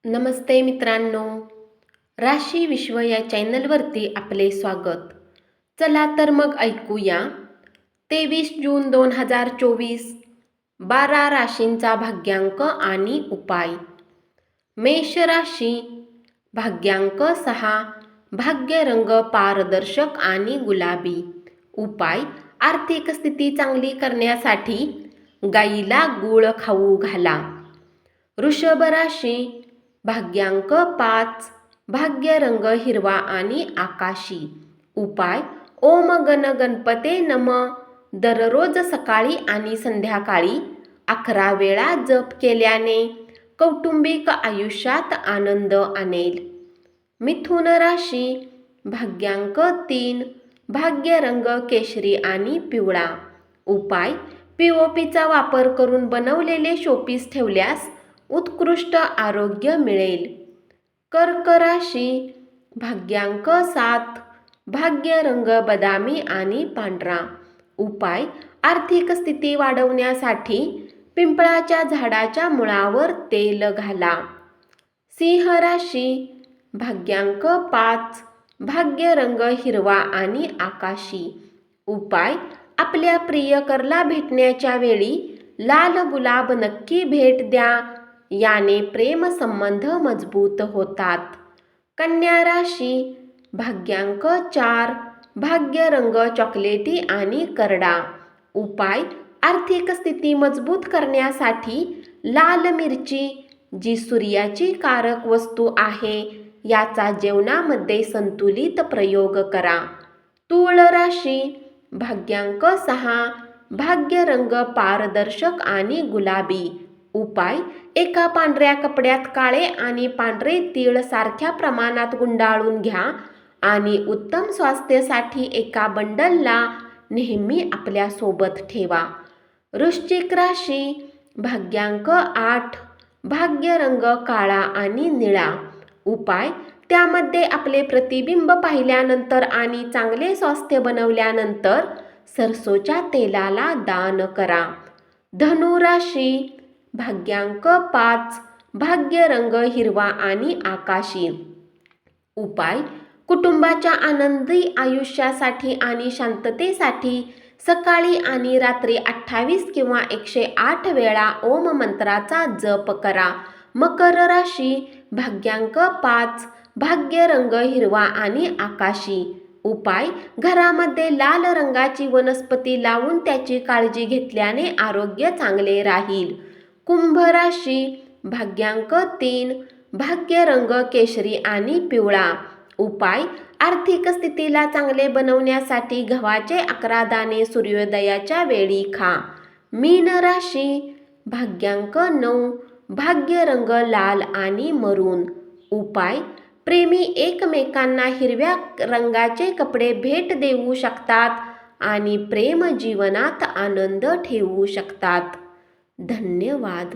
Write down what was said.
नमस्ते मित्रांनो, राशी विश्व या चॅनलवरती आपले स्वागत. चला तर मग ऐकूया 23 जून 2024 12 राशींचा भाग्यांक आणि उपाय. मेष राशी, भाग्यांक 6, भाग्य रंग पारदर्शक आणि गुलाबी. उपाय: आर्थिक स्थिती चांगली करण्यासाठी गाईला गूळ खाऊ घाला. वृषभ राशी, भाग्यांक 5, भाग्य रंग हिरवा आणि आकाशी. उपाय: ओम गण गणपते नम दररोज सकाळी आणि संध्याकाळी 11 वेळा जप केल्याने कौटुंबिक आयुष्यात आनंद आणेल. मिथुन राशी, भाग्यांक 3, भाग्य रंग केशरी आणि पिवळा. उपाय: पीओपीचा वापर करून बनवलेले शोपीस ठेवल्यास उत्कृष्ट आरोग्य मिळेल. कर्क राशी, भाग्यांक 7, भाग्य रंग बदामी आणि पांढरा. उपाय: आर्थिक स्थिती वाढवण्यासाठी पिंपळाच्या झाडाच्या मुळावर तेल घाला. सिंह राशी, भाग्यांक 5, भाग्य रंग हिरवा आणि आकाशी. उपाय: आपल्या प्रियकरला भेटण्याच्या वेळी लाल गुलाब नक्की भेट द्या, याने प्रेम संबंध मजबूत होतात. कन्या राशी, भाग्यांक 4, भाग्य रंग चॉकलेटी आणि करडा. उपाय: आर्थिक स्थिती मजबूत करण्यासाठी लाल मिरची, जी सूर्याची कारक वस्तू आहे, याचा जेवणामध्ये संतुलित प्रयोग करा. तूळ राशी, भाग्यांक 6, भाग्य रंग पारदर्शक आणि गुलाबी. उपाय: एका पांढऱ्या कपड्यात काळे आणि पांढरे तीळ सारख्या प्रमाणात गुंडाळून घ्या आणि उत्तम स्वास्थ्यासाठी एका बंडलला नेहमी आपल्या सोबत ठेवा. वृश्चिक राशी, भाग्यांक 8, भाग्य रंग काळा आणि निळा. उपाय: त्यामध्ये आपले प्रतिबिंब पाहिल्यानंतर आणि चांगले स्वास्थ्य बनवल्यानंतर सरसोच्या तेलाला दान करा. धनु राशी, भाग्यांक 5, भाग्य रंग हिरवा आणि आकाशी. उपाय: कुटुंबाच्या आनंदी आयुष्यासाठी आणि शांततेसाठी सकाळी आणि रात्री 28 किंवा 108 वेळा ओम मंत्राचा जप करा. मकर राशी, भाग्यांक 5, भाग्य रंग हिरवा आणि आकाशी. उपाय: घरामध्ये लाल रंगाची वनस्पती लावून त्याची काळजी घेतल्याने आरोग्य चांगले राहील. कुंभ राशी, भाग्यांक 3, भाग्य रंग केशरी आणि पिवळा. उपाय: आर्थिक स्थितीला चांगले बनवण्यासाठी गव्हाचे 11 दाणे सूर्योदयाच्या वेळी खा. मीन राशी, भाग्यांक 9, भाग्य रंग लाल आणि मरून. उपाय: प्रेमी एकमेकांना हिरव्या रंगाचे कपडे भेट देऊ शकतात आणि प्रेम जीवनात आनंद ठेवू शकतात. धन्यवाद.